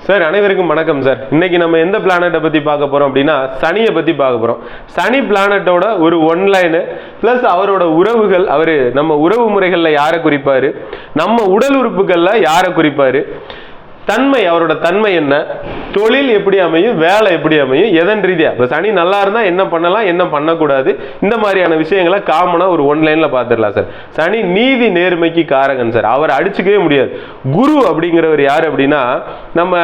Sir அனைவருக்கும் வணக்கம் sir. இன்னைக்கு நம்ம எந்த பிளானட்டை பற்றி பார்க்க போகிறோம் அப்படின்னா சனியை பற்றி பார்க்க போகிறோம். சனி பிளானட்டோட ஒரு ஒன்லைனு ப்ளஸ் அவரோட உறவுகள், அவர் நம்ம உறவு முறைகளில் யாரை குறிப்பார், நம்ம உடல் உறுப்புகளில் யாரை குறிப்பார், தன்மை, அவரோட தன்மை என்ன, தொழில் எப்படி அமையும், வேலை எப்படி அமையும், எதன் ரீதியா. இப்போ சனி நல்லா இருந்தால் என்ன பண்ணலாம், என்ன பண்ணக்கூடாது, இந்த மாதிரியான விஷயங்களை காமனாக ஒரு ஒன்லைனில் பார்த்துடலாம் சார். சனி நீதி நேர்மைக்கு காரகன் சார், அவர் அடிச்சுக்கவே முடியாது. குரு அப்படிங்கிறவர் யார் அப்படின்னா நம்ம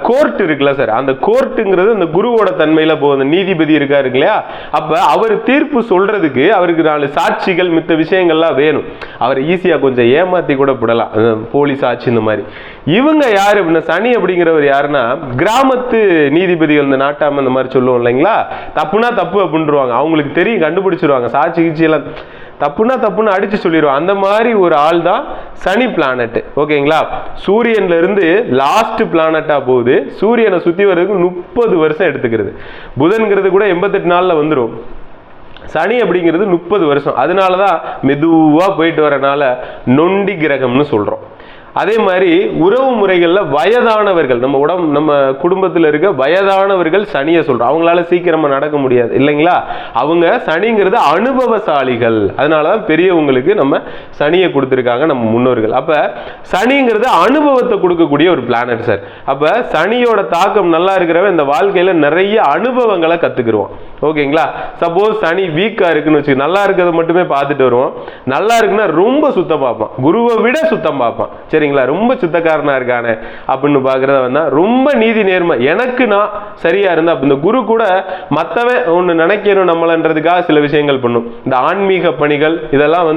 கோர்ட் இருக்குல்ல சார், அந்த கோர்ட்டுங்கிறது அந்த குருவோட தன்மையில் போகுது. நீதிபதி இருக்காரு இல்லையா, அப்போ அவர் தீர்ப்பு சொல்றதுக்கு அவருக்கு 4 சாட்சிகள் மித்த விஷயங்கள்லாம் வேணும். அவர் ஈஸியாக கொஞ்சம் ஏமாற்றி கூட விடலாம், போலீஸ் ஆட்சி இந்த மாதிரி. இவங்க யாரு அப்படின்னா சனி அப்படிங்கிறவர் யாருன்னா கிராமத்து நீதிபதிகள், இந்த நாட்டாம இந்த மாதிரி சொல்லுவோம் இல்லைங்களா, தப்புனா தப்பு அப்படின்றாங்க, அவங்களுக்கு தெரியும், கண்டுபிடிச்சிருவாங்க, சாட்சி கீச்சி எல்லாம் தப்புனா தப்புன்னு அடிச்சு சொல்லிடுவாங்க. அந்த மாதிரி ஒரு ஆள் தான் சனி பிளானட். ஓகேங்களா, சூரியன்ல இருந்து லாஸ்ட் பிளானட்டா போகுது. சூரியனை சுத்தி வர்றதுக்கு 30 வருஷம் எடுத்துக்கிறது. புதன்கிறது கூட 88 நாள்ல வந்துடும். சனி அப்படிங்கிறது 30 வருஷம். அதனாலதான் மெதுவா போயிட்டு வரனால நொண்டி கிரகம்னு சொல்றோம். அதே மாதிரி உறவு முறைகளில் வயதானவர்கள், நம்ம குடும்பத்தில் இருக்க வயதானவர்கள் சனியை சொல்றோம். அவங்களால சீக்கிரமா நடக்க முடியாது இல்லைங்களா, அவங்க சனிங்கிறது அனுபவசாலிகள். அதனாலதான் பெரியவங்களுக்கு நம்ம சனியை கொடுத்துருக்காங்க நம்ம முன்னோர்கள். அப்ப சனிங்கிறது அனுபவத்தை கொடுக்கக்கூடிய ஒரு பிளானட் சார். அப்ப சனியோட தாக்கம் நல்லா இருக்கிறவன் இந்த வாழ்க்கையில நிறைய அனுபவங்களை கத்துக்கிடுவான். ஓகேங்களா, சப்போஸ் சனி வீக்கா இருக்குன்னு வச்சு நல்லா இருக்கிறத மட்டுமே பார்த்துட்டு வருவோம். நல்லா இருக்குன்னா ரொம்ப சுத்தம் பார்ப்பான், குருவை விட சுத்தம் பார்ப்பான். சரிங்களா, ரொம்ப சுத்தக்காரனா இருக்கானே அப்படின்னு பாக்குறத வந்தா ரொம்ப நீதி நேர்மை, எனக்கு நான் சரியா இருந்தா. இந்த குரு கூட மத்தவன் ஒண்ணு நினைக்கணும் நம்மளன்றதுக்காக சில விஷயங்கள் பண்ணும். இந்த ஆன்மீக பணிகள் இதெல்லாம்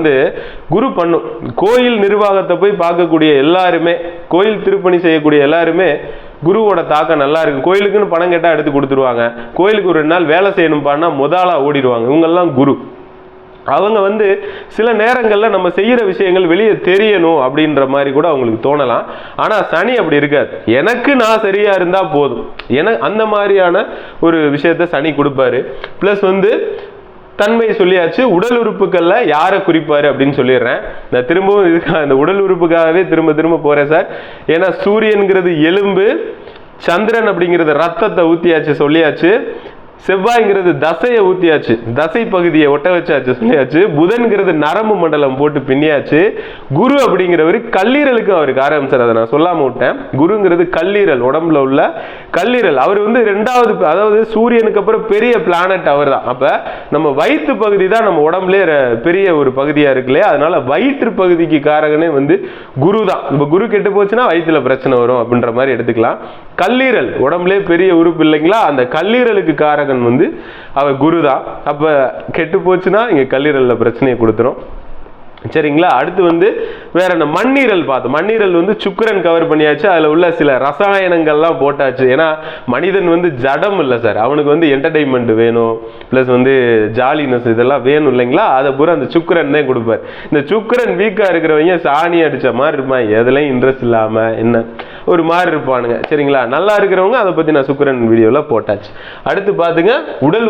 குரு பண்ணும். கோயில் நிர்வாகத்தை போய் பார்க்கக்கூடிய எல்லாருமே, கோயில் திருப்பணி செய்யக்கூடிய எல்லாருமே குருவோட தாக்கம் நல்லா இருக்கு. கோயிலுக்குன்னு பணம் கேட்டா எடுத்து கொடுத்துருவாங்க. கோயிலுக்கு ஒரு 2 நாள் வேலை செய்யணும்பான்னா முதலா ஓடிடுவாங்க. இவங்கெல்லாம் குரு. அவங்க சில நேரங்களில் நம்ம செய்யற விஷயங்கள் வெளியே தெரியணும் அப்படின்ற மாதிரி கூட அவங்களுக்கு தோணலாம். ஆனா சனி அப்படி இருக்காது. எனக்கு நான் சரியா இருந்தா போதும், அந்த மாதிரியான ஒரு விஷயத்த சனி கொடுப்பாரு. பிளஸ் தன்மையை சொல்லியாச்சு. உடல் உறுப்புகள்ல யாரை குறிப்பாரு அப்படின்னு சொல்லிடுறேன். நான் திரும்பவும் இந்த உடல் உறுப்புக்காகவே திரும்ப போறேன் சார். ஏன்னா சூரியன்கிறது எலும்பு, சந்திரன் அப்படிங்கிறது ரத்தத்தை ஊத்தியாச்சு சொல்லியாச்சு, செவ்வாய்ங்கிறது தசையை ஊத்தியாச்சு, தசை பகுதியை ஒட்ட வச்சாச்சு சொல்லியாச்சு, புதன்கிறது நரம்பு மண்டலம் போட்டு பின்னியாச்சு, குரு அப்படிங்கிறவர் கல்லீரலுக்கு அவருக்கு ஆரம்பிச்சார். அதை நான் சொல்லாம விட்டேன். குருங்கிறது கல்லீரல், உடம்புல உள்ள கல்லீரல். அவர் 2வது, அதாவது சூரியனுக்கு அப்புறம் பெரிய பிளானட் அவர் தான். அப்ப நம்ம வயிற்று பகுதி தான் நம்ம உடம்புல பெரிய ஒரு பகுதியா இருக்கு இல்லையா, அதனால வயிற்று பகுதிக்கு காரகனே குரு தான். இப்ப குரு கெட்டு போச்சுன்னா வயிற்றுல பிரச்சனை வரும் அப்படின்ற மாதிரி எடுத்துக்கலாம். கல்லீரல் உடம்புலே பெரிய உறுப்பு இல்லைங்களா, அந்த கல்லீரலுக்கு காரகன் அவர் குரு தான். அப்ப கெட்டு போச்சுன்னா இங்க கல்லீரல்ல பிரச்சனையை கொடுத்துரும். சரிங்களா, அடுத்து வேற என்ன, மண்ணீரல் பார்த்தோம். மண்ணீரல் சுக்கிரன் கவர் பண்ணியாச்சு. அதுல உள்ள சில ரசாயனங்கள்லாம் போட்டாச்சு. ஏன்னா மனிதன் ஜடம் இல்லை சார், அவனுக்கு என்டர்டைன்மெண்ட் வேணும், பிளஸ் ஜாலினஸ் இதெல்லாம் வேணும் இல்லைங்களா, அதை பூரா அந்த சுக்கிரன் தான் கொடுப்பார். இந்த சுக்கிரன் வீக்கா இருக்கிறவங்க சாணி அடிச்ச மாதிரி இருப்பான், எதுலையும் இன்ட்ரெஸ்ட் இல்லாம என்ன ஒரு மாதிரி இருப்பானுங்க. சரிங்களா, நல்லா இருக்கிறவங்க அதை பத்தி நான் சுக்கிரன் வீடியோல போட்டாச்சு. அடுத்து பாத்துங்க, உடல்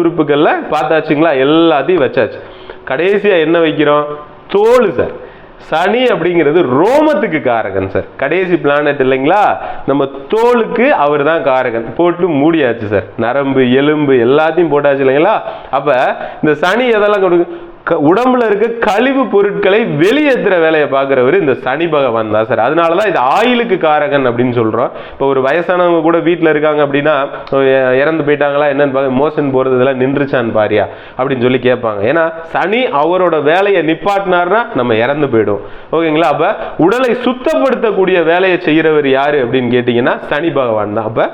உறுப்புகள்ல பார்த்தாச்சுங்களா, எல்லாத்தையும் வச்சாச்சு. கடைசியா என்ன வைக்கிறோம், தோல் சார். சனி அப்படிங்கிறது ரோமத்துக்கு காரகன் சார், கடைசி பிளானட் இல்லைங்களா, நம்ம தோலுக்கு அவர் தான் காரகன். போட்டு மூடியாச்சு சார், நரம்பு எலும்பு எல்லாத்தையும் போட்டாச்சு இல்லைங்களா. அப்ப இந்த சனி எதெல்லாம் கொடுக்கு, உடம்புல இருக்க கழிவு பொருட்களை வெளியேற்றுற வேலையை பார்க்கிறவர் இந்த சனி பகவான் தான் சார். அதனாலதான் இது ஆயிலுக்கு காரகன் அப்படின்னு சொல்றோம். இப்போ ஒரு வயசானவங்க கூட வீட்டில் இருக்காங்க அப்படின்னா, இறந்து போயிட்டாங்களா என்னன்னு மோஷன் போறது இதெல்லாம் நின்றுச்சான்னு பாரியா அப்படின்னு சொல்லி கேட்பாங்க. ஏன்னா சனி அவரோட வேலையை நிப்பாட்டினார்னா நம்ம இறந்து போயிடும். ஓகேங்களா, அப்ப உடலை சுத்தப்படுத்தக்கூடிய வேலையை செய்யறவர் யாரு அப்படின்னு கேட்டீங்கன்னா சனி பகவான் தான். அப்ப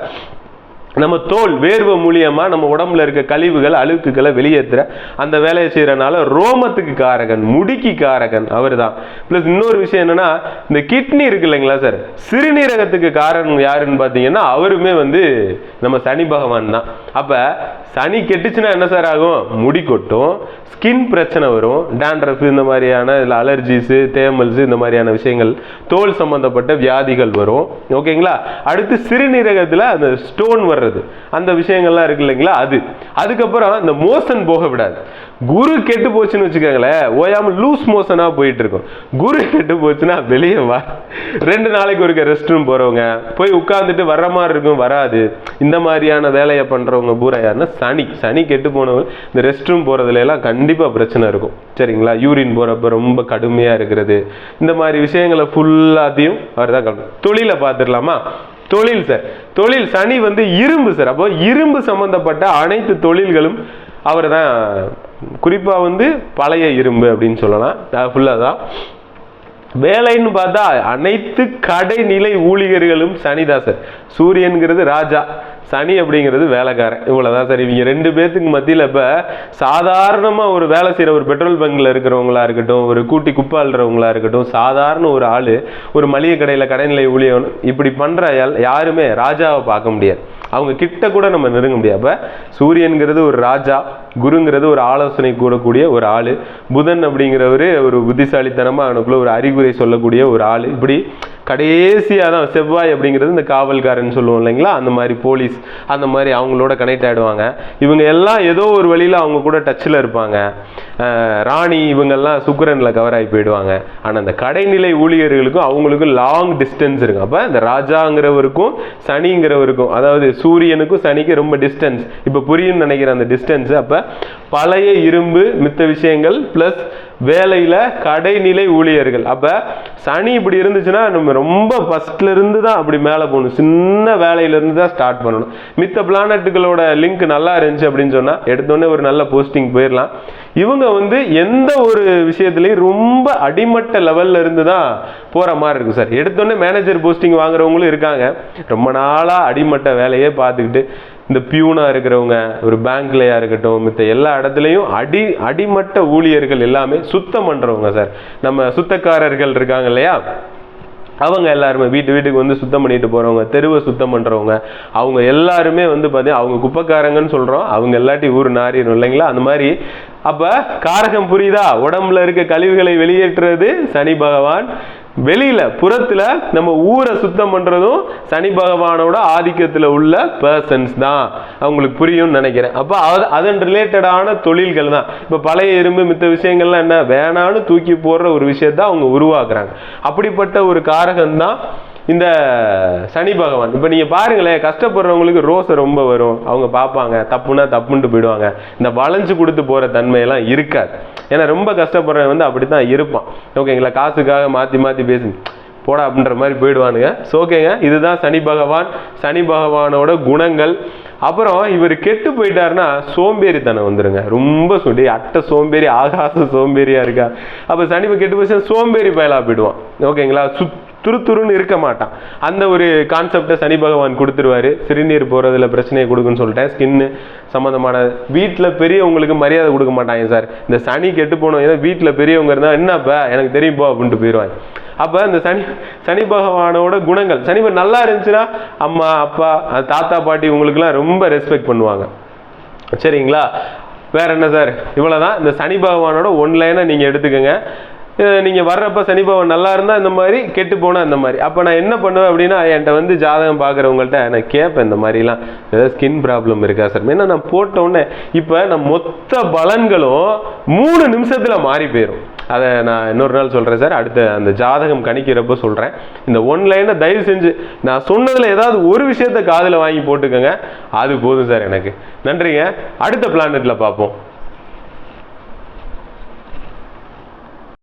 நம்ம தோல் வேர்வை மூலியமா நம்ம உடம்புல இருக்க கழிவுகள் அழுக்குகளை வெளியேற்றுற அந்த வேலையை செய்யறதுனால ரோமத்துக்கு காரகன், முடிக்கு காரகன் அவர் தான். பிளஸ் இன்னொரு விஷயம் என்னன்னா, இந்த கிட்னி இருக்கு இல்லைங்களா சார், சிறுநீரகத்துக்கு காரகன் யாருன்னு பாத்தீங்கன்னா அவருமே நம்ம சனி பகவான் தான். அப்ப சனி கெட்டுச்சுன்னா என்ன சார் ஆகும், முடி கொட்டும், ஸ்கின் பிரச்சனை வரும், டாண்ட்ரஃப் இந்த மாதிரியான அலர்ஜிஸ், தேமல்ஸ் இந்த மாதிரியான விஷயங்கள், தோல் சம்பந்தப்பட்ட வியாதிகள் வரும். ஓகேங்களா, அடுத்து சிறுநீரகத்துல அந்த ஸ்டோன் வர்றது, சொல்றது அந்த விஷயங்கள்லாம் இருக்கு இல்லைங்களா, அதுக்கப்புறம் இந்த மோஷன் போக விடாது. குரு கெட்டு போச்சுன்னு வச்சுக்கோங்களேன், ஓயாம லூஸ் மோஷனா போயிட்டு இருக்கும். குரு கெட்டு போச்சுன்னா வெளியே வா, 2 நாளைக்கு ஒருக்க ரெஸ்ட் ரூம் போறவங்க, போய் உட்கார்ந்துட்டு வர்ற மாதிரி இருக்கும், வராது. இந்த மாதிரியான வேலையை பண்றவங்க பூரா யாருன்னா சனி கெட்டு போனவங்க இந்த ரெஸ்ட் ரூம் போறதுல எல்லாம் கண்டிப்பா பிரச்சனை இருக்கும். சரிங்களா, யூரின் போறப்ப ரொம்ப கடுமையா இருக்கிறது, இந்த மாதிரி விஷயங்களை ஃபுல்லாத்தையும் அவர் தான். தொழிலை பார்த்துடலாமா? தொழில் சார், தொழில் சனி வந்து இரும்பு சார். அப்போ இரும்பு சம்பந்தப்பட்ட அனைத்து தொழில்களும் அவர் தான். குறிப்பா வந்து பழைய இரும்பு அப்படின்னு சொல்லலாம். ஃபுல்லாக தான் வேலைன்னு பார்த்தா அனைத்து கடைநிலை ஊழியர்களும் சனிதான் சார். சூரியன்கிறது ராஜா, சனி அப்படிங்கிறது வேலைக்காரன். இவ்வளவுதான் சார். இவங்க 2 பேத்துக்கு மத்தியில் இப்ப சாதாரணமா ஒரு வேலை செய்யற ஒரு பெட்ரோல் பங்க்ல இருக்கிறவங்களா இருக்கட்டும், ஒரு கூட்டி குப்பாளுறவங்களா இருக்கட்டும், சாதாரண ஒரு ஆளு ஒரு மளிகை கடையில கடைநிலை ஊழியர் இப்படி பண்ற யாருமே ராஜாவை பார்க்க முடியாது. அவங்க கிட்ட கூட நம்ம நெருங்க முடியாது. அப்ப சூரியன்கிறது ஒரு ராஜா, குருங்கிறது ஒரு ஆலோசனை கூடக்கூடிய ஒரு ஆளு, புதன் அப்படிங்கிறவரு ஒரு புத்திசாலித்தனமா அவனுக்குள்ள ஒரு அறிகுறி சொல்லக்கூடிய ஒரு ஆளு. இப்படி கடைசியா தான் செவ்வாய் அப்படிங்கிறது இந்த காவல்காரன் சொல்லுவோம் இல்லைங்களா, அந்த மாதிரி போலீஸ், அந்த மாதிரி அவங்களோட கனெக்ட் ஆயிடுவாங்க. இவங்க எல்லாம் ஏதோ ஒரு வழியில அவங்க கூட டச்சில் இருப்பாங்க. ராணி இவங்கெல்லாம் சுக்கிரன்ல கவர் ஆகி போயிடுவாங்க. ஆனா அந்த கடைநிலை ஊழியர்களுக்கும் அவங்களுக்கும் லாங் டிஸ்டன்ஸ் இருக்கும். அப்ப இந்த ராஜாங்கிறவருக்கும் சனிங்கிறவருக்கும், அதாவது சூரியனுக்கும் சனிக்கு ரொம்ப டிஸ்டன்ஸ். இப்ப புரியும் நினைக்கிற அந்த டிஸ்டன்ஸ். அப்ப பழைய இரும்பு மித்த விஷயங்கள் பிளஸ் வேலையில கடைநிலை ஊழியர்கள். அப்ப சனி இப்படி இருந்துச்சுன்னா நம்ம ரொம்ப ஃபர்ஸ்ட்ல இருந்து தான் அப்படி மேலே போகணும், சின்ன வேலையில இருந்து தான் ஸ்டார்ட் பண்ணணும். மித்த பிளானட்டுகளோட லிங்க் நல்லா இருந்துச்சு அப்படின்னு சொன்னா எடுத்தோடனே ஒரு நல்ல போஸ்டிங் போயிடலாம். இவங்க வந்து எந்த ஒரு விஷயத்திலையும் ரொம்ப அடிமட்ட லெவல்ல இருந்து தான் போற மாதிரி இருக்கும் சார். எடுத்தோடனே மேனேஜர் போஸ்டிங் வாங்குறவங்களும் இருக்காங்க. ரொம்ப நாளா அடிமட்ட வேலையே பார்த்துக்கிட்டு இந்த பியூனா இருக்கிறவங்க, ஒரு பேங்க்லயா இருக்கட்டும், மித்த எல்லா இடத்துலையும் அடிமட்ட ஊழியர்கள் எல்லாமே சுத்தம் பண்றவங்க சார். நம்ம சுத்தக்காரர்கள் இருக்காங்க இல்லையா, அவங்க எல்லாருமே வீட்டுக்கு வந்து சுத்தம் பண்ணிட்டு போறவங்க, தெருவை சுத்தம் பண்றவங்க, அவங்க எல்லாருமே வந்து பார்த்தீங்கன்னா அவங்க குப்பைக்காரங்கன்னு சொல்றோம். அவங்க எல்லாட்டி ஊர் நாரிடும் இல்லைங்களா, அந்த மாதிரி. அப்ப காரகம் புரியுதா? உடம்புல இருக்க கழிவுகளை வெளியேற்றுறது சனி பகவான், வெளியில புறத்துல நம்ம ஊரை சுத்தம் பண்றதும் சனி பகவானோட ஆதிக்கத்துல உள்ள பர்சன்ஸ் தான். அவங்களுக்கு புரியும் நினைக்கிறேன். அப்ப அதன் ரிலேட்டடான தொழில்கள் தான். இப்ப பழைய இரும்பு மித்த விஷயங்கள்லாம் என்ன வேணான்னு தூக்கி போடுற ஒரு விஷயத்த அவங்க உருவாக்குறாங்க. அப்படிப்பட்ட ஒரு காரகம் தான் இந்த சனி பகவான். இப்ப நீங்க பாருங்களேன், கஷ்டப்படுறவங்களுக்கு ரோசை ரொம்ப வரும், அவங்க பார்ப்பாங்க, தப்புனா தப்புன்ட்டு போயிடுவாங்க. இந்த வளைஞ்சு கொடுத்து போற தன்மையெல்லாம் இருக்காது. ஏன்னா ரொம்ப கஷ்டப்படுறவன் வந்து அப்படித்தான் இருப்பான். ஓகேங்களா, காசுக்காக மாத்தி பேசு போடா அப்படின்ற மாதிரி போயிடுவானுங்க. ஓகேங்க, இதுதான் சனி பகவான், சனி பகவானோட குணங்கள். அப்புறம் இவர் கெட்டு போயிட்டாருன்னா சோம்பேறித்தனம் வந்துருங்க. ரொம்ப அட்ட சோம்பேறி, ஆகாச சோம்பேறியா இருக்கா. அப்ப சனி கெட்டு போய் சோம்பேறி பயலா போயிடுவான். ஓகேங்களா, துருத்துருன்னு இருக்க மாட்டான். அந்த ஒரு கான்செப்டை சனி பகவான் கொடுத்துருவாரு. சிறுநீர் போறதுல பிரச்சனையை கொடுக்குன்னு சொல்லிட்டேன். ஸ்கின்னு சம்பந்தமான வீட்டில் பெரியவங்களுக்கு மரியாதை கொடுக்க மாட்டாங்க சார். இந்த சனி கெட்டு போனோம், ஏதோ வீட்டில் பெரியவங்க இருந்தா என்னப்பா எனக்கு தெரியும் போ அப்படின்ட்டு போயிடுவாங்க. அப்ப இந்த சனி பகவானோட குணங்கள், சனி நல்லா இருந்துச்சுன்னா அம்மா அப்பா தாத்தா பாட்டி உங்களுக்குலாம் ரொம்ப ரெஸ்பெக்ட் பண்ணுவாங்க. சரிங்களா, வேற என்ன சார்? இவ்வளவுதான். இந்த சனி பகவானோட ஒன்லைனை நீங்க எடுத்துக்கோங்க. நீங்க வர்றப்ப சனி பகவான் நல்லா இருந்தா இந்த மாதிரி, கெட்டு போனா இந்த மாதிரி. அப்ப நான் என்ன பண்ணுவேன் அப்படின்னா, என்கிட்ட வந்து ஜாதகம் பாக்குறவங்கள்ட்ட நான் கேட்பேன், இந்த மாதிரி எல்லாம் ஏதாவது ஸ்கின் ப்ராப்ளம் இருக்கா சார்? ஏன்னா நான் போட்ட உடனே இப்ப நான் மொத்த பலன்களும் 3 நிமிஷத்துல மாறி போயிடும். அதை நான் இன்னொரு நாள் சொல்றேன் சார், அடுத்த அந்த ஜாதகம் கணிக்கிறப்ப சொல்றேன். இந்த ஒன்லைனை தயவு செஞ்சு நான் சொன்னதுல ஏதாவது ஒரு விஷயத்த காதுல வாங்கி போட்டுக்கோங்க, அது போதும் சார் எனக்கு. நன்றிங்க. அடுத்த பிளானட்ல பார்ப்போம்.